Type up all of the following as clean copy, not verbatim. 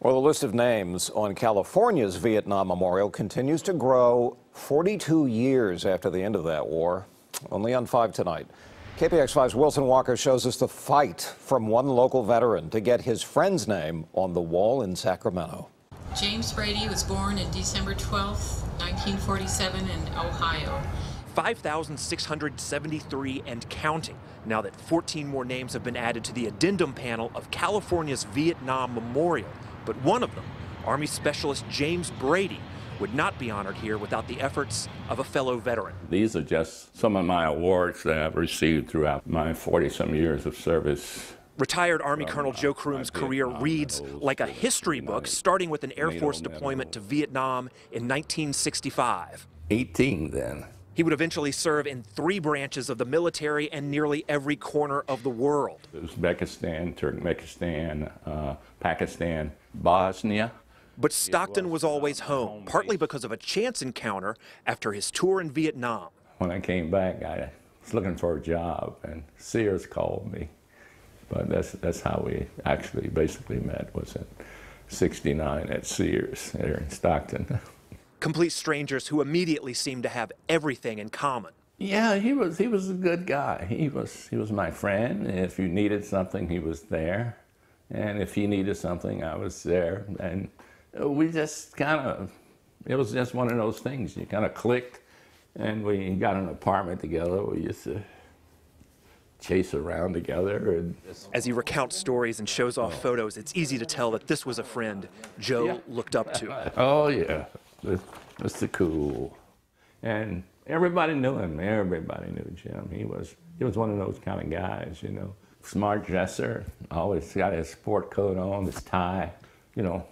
Well, the list of names on California's Vietnam Memorial continues to grow 42 years after the end of that war. Only on 5 tonight. KPIX 5's Wilson Walker shows us the fight from one local veteran to get his friend's name on the wall in Sacramento. James Brady was born on December 12, 1947 in Ohio. 5,673 and counting, now that 14 more names have been added to the addendum panel of California's Vietnam Memorial. But one of them, Army Specialist James Brady, would not be honored here without the efforts of a fellow veteran. These are just some of my awards that I've received throughout my 40-some years of service. Retired Army Colonel Joe Croom's career reads like a history book, starting with an Air Force deployment to Vietnam in 1965. 18 then. He would eventually serve in 3 branches of the military and nearly every corner of the world. Uzbekistan, Turkmenistan, Pakistan, Bosnia. But Stockton was always home, partly because of a chance encounter after his tour in Vietnam. When I came back, I was looking for a job, and Sears called me. But that's how we actually basically met, was in '69 at Sears there in Stockton. Complete strangers who immediately seemed to have everything in common. Yeah, he was a good guy. He was my friend. If you needed something, he was there. And if he needed something, I was there. And we just it was just one of those things. You kind of clicked, and we got an apartment together. We used to chase around together. And as he recounts stories and shows off photos, it's easy to tell that this was a friend Joe looked up to. Oh, yeah. Mr. Cool. And everybody knew him. Everybody knew Jim. He was one of those kind of guys, you know. Smart dresser, always got his sport coat on, his tie, you know,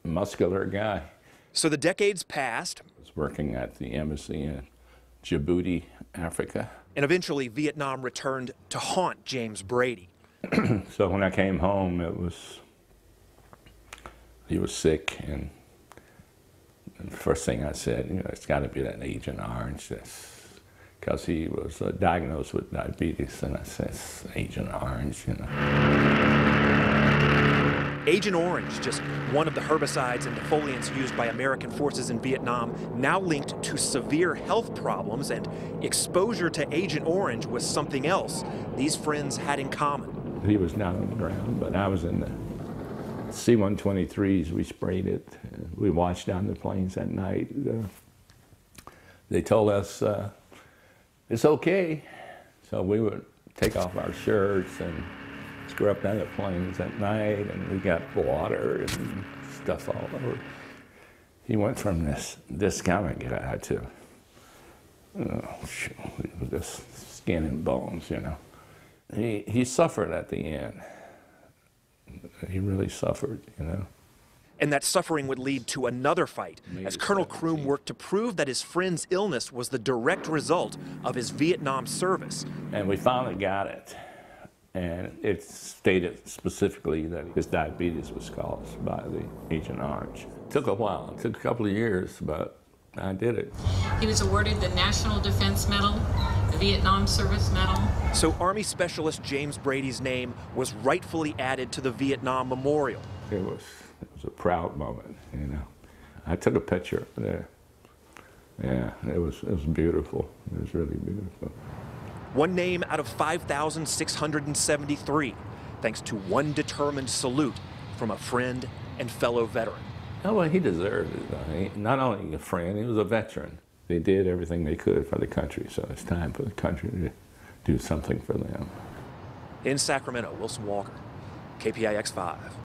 muscular guy. So the decades passed. I was working at the embassy in Djibouti, Africa. And eventually Vietnam returned to haunt James Brady. So when I came home, he was sick, and the first thing I said, you know, it's got to be that Agent Orange, because he was diagnosed with diabetes, and I said, Agent Orange, you know. Agent Orange, just one of the herbicides and defoliants used by American forces in Vietnam, now linked to severe health problems, and exposure to Agent Orange was something else these friends had in common. He was down on the ground, but I was in the C-123s. We sprayed it. We watched down the planes at night. They told us it's okay. So we would take off our shirts and scrub down the planes at night, and we got water and stuff all over. He went from this kind of guy to just skin and bones, you know. He suffered at the end. He really suffered, you know. And that suffering would lead to another fight, as Colonel Croom worked to prove that his friend's illness was the direct result of his Vietnam service. And we finally got it. And it stated specifically that his diabetes was caused by the Agent Orange. It took a while. It took a couple of years, but I did it. He was awarded the National Defense Medal, the Vietnam Service Medal. So Army Specialist James Brady's name was rightfully added to the Vietnam Memorial. It was a proud moment, you know. I took a picture there. Yeah, it was beautiful. It was really beautiful. One name out of 5,673, thanks to one determined salute from a friend and fellow veteran. Oh, well, he deserved it. Not only a friend, he was a veteran. They did everything they could for the country, so it's time for the country to do something for them. In Sacramento, Wilson Walker, KPIX 5.